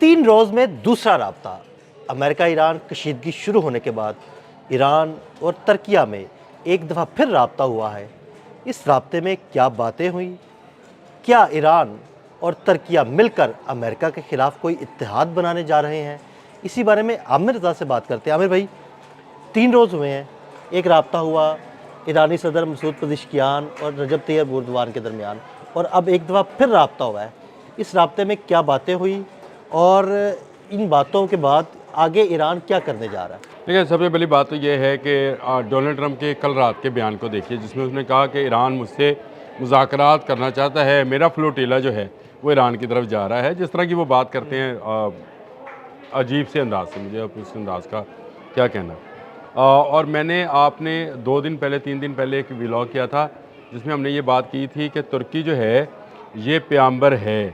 3 روز میں دوسرا رابطہ امریکہ ایران کشیدگی شروع ہونے کے بعد ایران اور ترکیہ میں ایک دفعہ پھر رابطہ ہوا ہے۔ اس رابطے میں کیا باتیں ہوئیں؟ کیا ایران اور ترکیہ مل کر امریکہ کے خلاف کوئی اتحاد بنانے جا رہے ہیں؟ اسی بارے میں عامر رضا سے بات کرتے ہیں۔ عامر بھائی، 3 روز ہوئے ہیں، ایک رابطہ ہوا ایرانی صدر مسعود پزشکیان اور رجب طیب اردوان کے درمیان، اور اب ایک دفعہ پھر رابطہ ہوا ہے۔ اس رابطے میں کیا باتیں ہوئی اور ان باتوں کے بعد آگے ایران کیا کرنے جا رہا ہے؟ دیکھیں، سب سے پہلی بات تو یہ ہے کہ ڈونلڈ ٹرمپ کے کل رات کے بیان کو دیکھیے، جس میں اس نے کہا کہ ایران مجھ سے مذاکرات کرنا چاہتا ہے، میرا فلوٹیلا جو ہے وہ ایران کی طرف جا رہا ہے۔ جس طرح کی وہ بات کرتے ہیں عجیب سے انداز سے، مجھے اب اس انداز کا کیا کہنا۔ اور میں نے آپ نے 2 دن پہلے 3 دن پہلے ایک ویلاگ کیا تھا جس میں ہم نے یہ بات کی تھی کہ ترکی جو ہے یہ پیامبر ہے،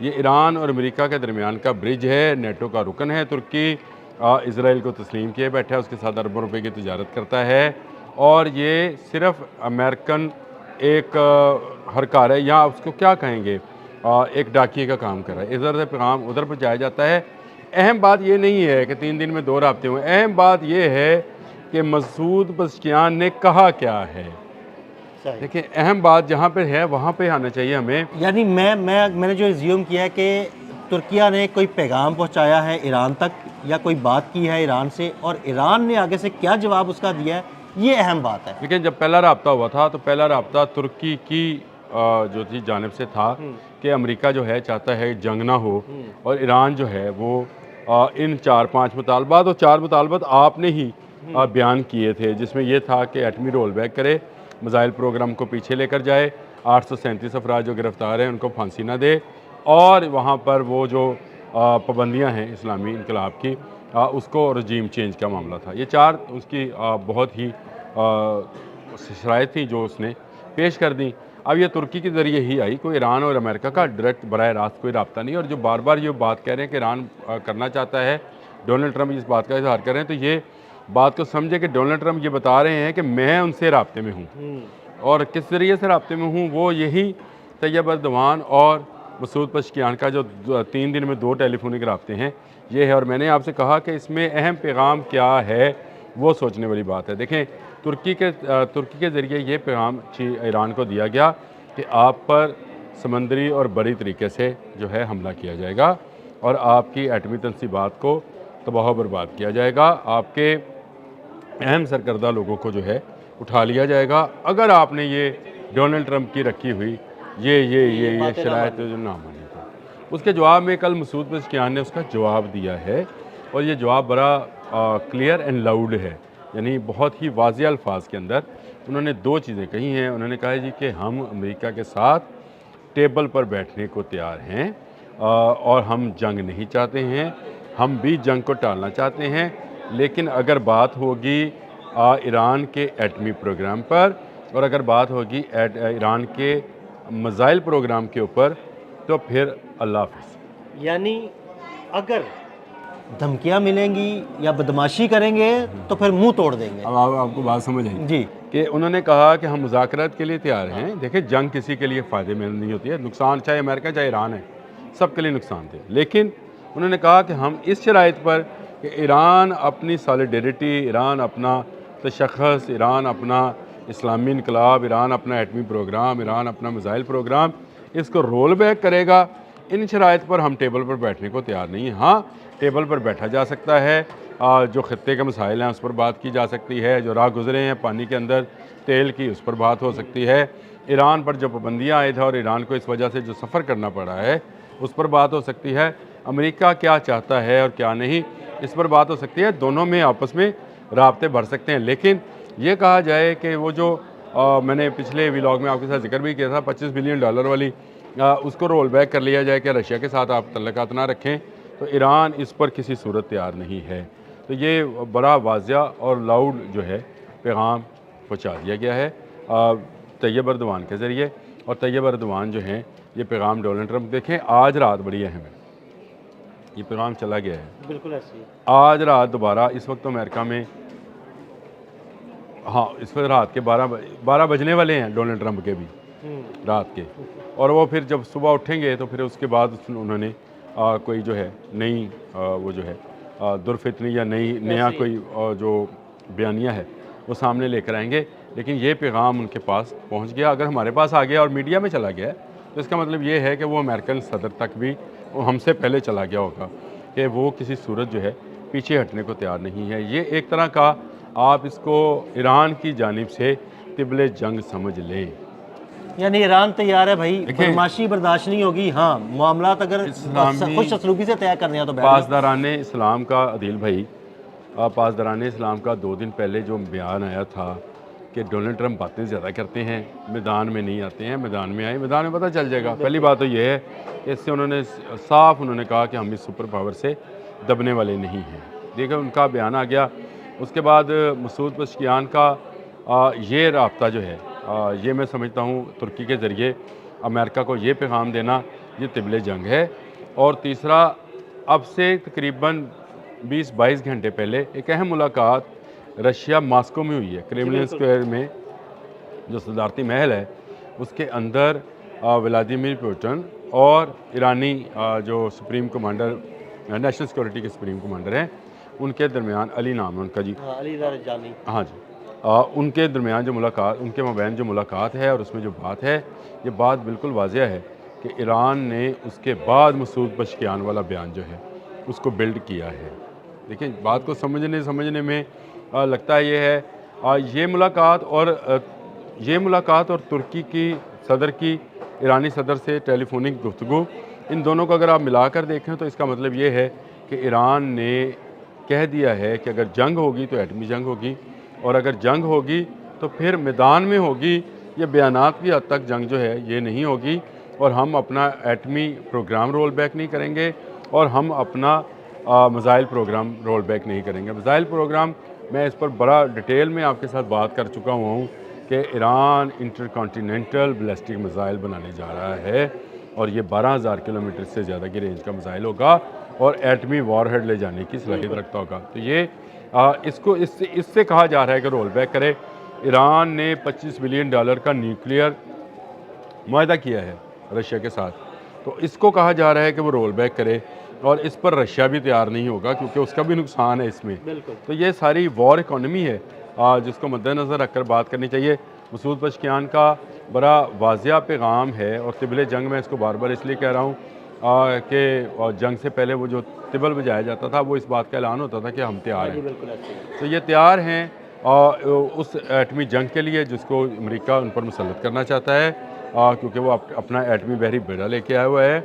یہ ایران اور امریکہ کے درمیان کا برج ہے، نیٹو کا رکن ہے۔ ترکی اسرائیل کو تسلیم کیے بیٹھا ہے، اس کے ساتھ اربوں روپے کی تجارت کرتا ہے، اور یہ صرف امریکن ایک ہرکار ہے، یا اس کو کیا کہیں گے، ایک ڈاکیے کا کام کر رہا ہے۔ ادھر سے پیغام ادھر پہنچایا جاتا ہے۔ اہم بات یہ نہیں ہے کہ 3 دن میں 2 رابطے ہوئے، اہم بات یہ ہے کہ مسعود پزشکیان نے کہا کیا ہے۔ دیکھیں، اہم بات جہاں پہ ہے وہاں پہ آنا چاہیے ہمیں۔ یعنی میں نے جو زیوم کیا ہے کہ ترکیہ نے کوئی پیغام پہنچایا ہے ایران تک یا کوئی بات کی ہے ایران سے، اور ایران نے آگے سے کیا جواب اس کا دیا ہے، یہ اہم بات ہے۔ لیکن جب پہلا رابطہ ہوا تھا تو پہلا رابطہ ترکی کی جو تھی جانب سے تھا کہ امریکہ جو ہے چاہتا ہے جنگ نہ ہو، اور ایران جو ہے وہ ان 4-5 مطالبات، اور 4 مطالبات آپ نے ہی بیان کیے تھے، جس میں یہ تھا کہ ایٹمی رول بیک کرے، میزائل پروگرام کو پیچھے لے کر جائے، 837 افراد جو گرفتار ہیں ان کو پھانسی نہ دے، اور وہاں پر وہ جو پابندیاں ہیں اسلامی انقلاب کی، اس کو رجیم چینج کا معاملہ تھا۔ یہ 4 اس کی بہت ہی شرائط تھیں جو اس نے پیش کر دیں۔ اب یہ ترکی کے ذریعے ہی آئی، کوئی ایران اور امریکہ کا ڈائریکٹ براہ راست کوئی رابطہ نہیں۔ اور جو بار بار یہ بات کہہ رہے ہیں کہ ایران کرنا چاہتا ہے، ڈونلڈ ٹرمپ اس بات کا اظہار کر رہے ہیں، تو یہ بات کو سمجھے کہ ڈونلڈ ٹرمپ یہ بتا رہے ہیں کہ میں ان سے رابطے میں ہوں، اور کس ذریعے سے رابطے میں ہوں، وہ یہی طیب اردوان اور مسعود پزشکیان کا جو 3 دن میں 2 ٹیلی فونک رابطے ہیں یہ ہے۔ اور میں نے آپ سے کہا کہ اس میں اہم پیغام کیا ہے، وہ سوچنے والی بات ہے۔ دیکھیں، ترکی کے ذریعے یہ پیغام ایران کو دیا گیا کہ آپ پر سمندری اور بری طریقے سے جو ہے حملہ کیا جائے گا، اور آپ کی ایٹمی تنصیبات کو تباہ و برباد کیا جائے گا، آپ کے اہم سرکردہ لوگوں کو جو ہے اٹھا لیا جائے گا اگر آپ نے یہ ڈونلڈ ٹرمپ کی رکھی ہوئی یہ شرائط جو نہ مانی تھی۔ اس کے جواب میں کل مسعود پزشکیان نے اس کا جواب دیا ہے، اور یہ جواب بڑا کلیئر اینڈ لاؤڈ ہے، یعنی بہت ہی واضح الفاظ کے اندر انہوں نے 2 چیزیں کہی ہیں۔ انہوں نے کہا جی کہ ہم امریکہ کے ساتھ ٹیبل پر بیٹھنے کو تیار ہیں، اور ہم جنگ نہیں چاہتے ہیں، ہم بھی جنگ کو ٹالنا چاہتے ہیں، لیکن اگر بات ہوگی ایران کے ایٹمی پروگرام پر، اور اگر بات ہوگی ایران کے میزائل پروگرام کے اوپر، تو پھر اللہ حافظ۔ یعنی اگر دھمکیاں ملیں گی یا بدماشی کریں گے تو پھر منہ توڑ دیں گے۔ اب آپ کو بات سمجھ آئی جی، کہ انہوں نے کہا کہ ہم مذاکرات کے لیے تیار ہیں۔ دیکھیں، جنگ کسی کے لیے فائدے مند نہیں ہوتی ہے، نقصان چاہے امریکہ چاہے ایران ہے، سب کے لیے نقصان تھے، لیکن انہوں نے کہا کہ ہم اس شرائط پر کہ ایران اپنی سالیڈیریٹی، ایران اپنا تشخص، ایران اپنا اسلامی انقلاب، ایران اپنا ایٹمی پروگرام، ایران اپنا میزائل پروگرام، اس کو رول بیک کرے گا، ان شرائط پر ہم ٹیبل پر بیٹھنے کو تیار نہیں ہیں۔ ہاں، ٹیبل پر بیٹھا جا سکتا ہے، جو خطے کے مسائل ہیں اس پر بات کی جا سکتی ہے، جو راہ گزرے ہیں پانی کے اندر تیل کی، اس پر بات ہو سکتی ہے، ایران پر جو پابندیاں آئے تھے اور ایران کو اس وجہ سے جو سفر کرنا پڑا ہے اس پر بات ہو سکتی ہے، امریکہ کیا چاہتا ہے اور کیا نہیں اس پر بات ہو سکتی ہے، دونوں میں آپس میں رابطے بڑھ سکتے ہیں۔ لیکن یہ کہا جائے کہ وہ جو میں نے پچھلے ویلاگ میں آپ کے ساتھ ذکر بھی کیا تھا، $25 بلین والی، اس کو رول بیک کر لیا جائے کہ رشیا کے ساتھ آپ تعلقات نہ رکھیں، تو ایران اس پر کسی صورت تیار نہیں ہے۔ تو یہ بڑا واضح اور لاؤڈ جو ہے پیغام پہنچا دیا گیا ہے طیب اردوان کے ذریعے، اور طیب اردوان جو ہیں یہ پیغام ڈونلڈ ٹرمپ، دیکھیں آج رات بڑی اہم ہے، یہ پیغام چلا گیا ہے بالکل ایسے ہی۔ آج رات دوبارہ، اس وقت امریکہ میں ہاں اس وقت رات کے 12 بجنے والے ہیں ڈونلڈ ٹرمپ کے بھی رات کے، اور وہ پھر جب صبح اٹھیں گے تو پھر اس کے بعد انہوں نے کوئی جو ہے نئی وہ جو ہے درفتنی یا نیا کوئی جو بیانیہ ہے وہ سامنے لے کر آئیں گے، لیکن یہ پیغام ان کے پاس پہنچ گیا۔ اگر ہمارے پاس آ گیا اور میڈیا میں چلا گیا ہے تو اس کا مطلب یہ ہے کہ وہ امریکن صدر تک بھی وہ ہم سے پہلے چلا گیا ہوگا کہ وہ کسی صورت جو ہے پیچھے ہٹنے کو تیار نہیں ہے۔ یہ ایک طرح کا آپ اس کو ایران کی جانب سے طبل جنگ سمجھ لیں۔ یعنی ایران تیار ہے بھائی، بدماشی برداشت نہیں ہوگی، ہاں معاملات اگر خوش اسلوبی سے طے کرنے ہیں تو پاسداران اسلام کا عدیل بھائی، پاسداران اسلام کا 2 دن پہلے جو بیان آیا تھا کہ ڈونلڈ ٹرمپ باتیں زیادہ کرتے ہیں، میدان میں نہیں آتے ہیں، میدان میں آئے، میدان میں پتہ چل جائے گا۔ پہلی بات تو یہ ہے کہ اس سے انہوں نے کہا کہ ہم اس سپر پاور سے دبنے والے نہیں ہیں۔ دیکھیں ان کا بیان آ گیا۔ اس کے بعد مسعود پزشکیان کا یہ رابطہ جو ہے یہ میں سمجھتا ہوں ترکی کے ذریعے امریکہ کو یہ پیغام دینا یہ طبل جنگ ہے۔ اور تیسرا، اب سے تقریباً 20-22 گھنٹے پہلے ایک اہم ملاقات رشیا ماسکو میں ہوئی ہے، کریملن اسکوائر میں جو صدارتی محل ہے اس کے اندر ولادیمیر پوٹن اور ایرانی جو سپریم کمانڈر نیشنل سیکورٹی کے سپریم کمانڈر ہیں ان کے درمیان علی نام ہے ان کا جی، علی لارجانی، ہاں جی، ان کے درمیان جو ملاقات، ان کے مابین جو ملاقات ہے اور اس میں جو بات ہے، یہ بات بالکل واضح ہے کہ ایران نے اس کے بعد مسعود پزشکیان والا بیان جو ہے اس کو بلڈ کیا ہے۔ دیکھیں بات کو سمجھنے میں لگتا ہے یہ ہے یہ ملاقات اور ترکی کی صدر کی ایرانی صدر سے ٹیلی فونک گفتگو، ان دونوں کو اگر آپ ملا کر دیکھیں تو اس کا مطلب یہ ہے کہ ایران نے کہہ دیا ہے کہ اگر جنگ ہوگی تو ایٹمی جنگ ہوگی، اور اگر جنگ ہوگی تو پھر میدان میں ہوگی۔ یہ بیانات کی حد تک جنگ جو ہے یہ نہیں ہوگی، اور ہم اپنا ایٹمی پروگرام رول بیک نہیں کریں گے، اور ہم اپنا میزائل پروگرام رول بیک نہیں کریں گے۔ میزائل پروگرام میں اس پر بڑا ڈیٹیل میں آپ کے ساتھ بات کر چکا ہوں کہ Iran intercontinental ballistic missile بنانے جا رہا ہے، اور یہ 12,000 کلومیٹر سے زیادہ کی رینج کا میزائل ہوگا اور ایٹمی وار ہیڈ لے جانے کی صلاحیت رکھتا ہوگا۔ تو یہ اس سے کہا جا رہا ہے کہ رول بیک کرے۔ ایران نے $25 بلین کا نیوکلیئر معاہدہ کیا ہے رشیا کے ساتھ، تو اس کو کہا جا رہا ہے کہ وہ رول بیک کرے، اور اس پر رشیا بھی تیار نہیں ہوگا کیونکہ اس کا بھی نقصان ہے اس میں۔ تو یہ ساری وار اکانومی ہے جس کو مد نظر رکھ کر بات کرنی چاہیے۔ مسعود پزشکیان کا بڑا واضح پیغام ہے، اور طبل جنگ میں اس کو بار بار اس لیے کہہ رہا ہوں کہ جنگ سے پہلے وہ جو طبل بجایا جاتا تھا وہ اس بات کا اعلان ہوتا تھا کہ ہم تیار ہیں۔ تو یہ تیار ہیں اس ایٹمی جنگ کے لیے جس کو امریکہ ان پر مسلط کرنا چاہتا ہے، کیونکہ وہ اپنا ایٹمی بحری بیڑا لے کے آیا ہوا ہے۔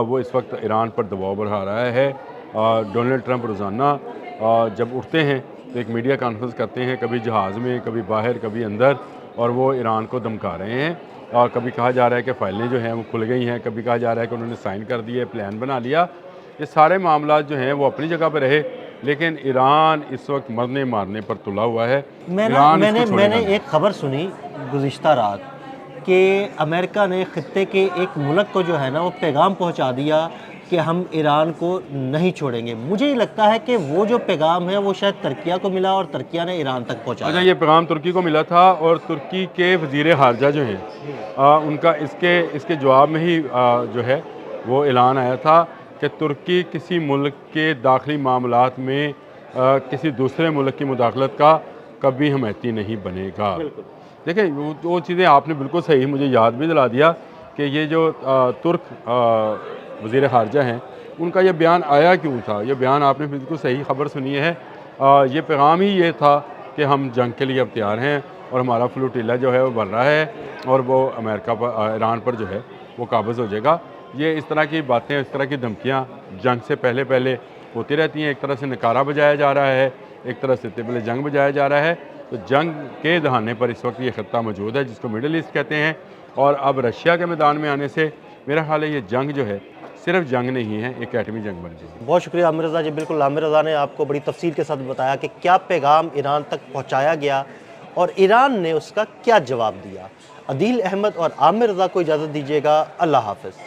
وہ اس وقت ایران پر دباؤ بڑھا رہا ہے۔ ڈونلڈ ٹرمپ روزانہ جب اٹھتے ہیں تو ایک میڈیا کانفرنس کرتے ہیں، کبھی جہاز میں، کبھی باہر، کبھی اندر، اور وہ ایران کو دمکا رہے ہیں، اور کبھی کہا جا رہا ہے کہ فائلیں جو ہیں وہ کھل گئی ہیں، کبھی کہا جا رہا ہے کہ انہوں نے سائن کر دیے، پلان بنا لیا۔ یہ سارے معاملات جو ہیں وہ اپنی جگہ پہ رہے، لیکن ایران اس وقت مرنے مارنے پر تلا ہوا ہے۔ میں نے ایک خبر سنی گزشتہ رات کہ امریکہ نے خطے کے ایک ملک کو جو ہے نا وہ پیغام پہنچا دیا کہ ہم ایران کو نہیں چھوڑیں گے۔ مجھے یہ لگتا ہے کہ وہ جو پیغام ہے وہ شاید ترکیہ کو ملا اور ترکیہ نے ایران تک پہنچایا۔ اچھا، یہ پیغام ترکی کو ملا تھا، اور ترکی کے وزیر خارجہ جو ہیں ان کا اس کے جواب میں ہی جو ہے وہ اعلان آیا تھا کہ ترکی کسی ملک کے داخلی معاملات میں کسی دوسرے ملک کی مداخلت کا کبھی حمایتی نہیں بنے گا۔ دیکھیں وہ چیزیں آپ نے بالکل صحیح مجھے یاد بھی دلا دیا کہ یہ جو ترک وزیر خارجہ ہیں ان کا یہ بیان آیا کیوں تھا۔ یہ بیان آپ نے بالکل صحیح خبر سنی ہے، یہ پیغام ہی یہ تھا کہ ہم جنگ کے لیے اب تیار ہیں، اور ہمارا فلوٹیلا جو ہے وہ بڑھ رہا ہے، اور وہ امریکہ پر، ایران پر جو ہے وہ قابض ہو جائے گا۔ یہ اس طرح کی باتیں، اس طرح کی دھمکیاں جنگ سے پہلے ہوتی رہتی ہیں۔ ایک طرح سے نکارہ بجایا جا رہا ہے، ایک طرح سے طبل جنگ بجایا جا رہا ہے۔ تو جنگ کے دہانے پر اس وقت یہ خطہ موجود ہے جس کو مڈل ایسٹ کہتے ہیں، اور اب رشیا کے میدان میں آنے سے میرا خیال ہے یہ جنگ جو ہے صرف جنگ نہیں ہے، ایک ایٹمی جنگ بن جائے گی۔ بہت شکریہ عامر رضا جی۔ بالکل عامر رضا نے آپ کو بڑی تفصیل کے ساتھ بتایا کہ کیا پیغام ایران تک پہنچایا گیا اور ایران نے اس کا کیا جواب دیا۔ عدیل احمد اور عامر رضا کو اجازت دیجیے گا۔ اللہ حافظ۔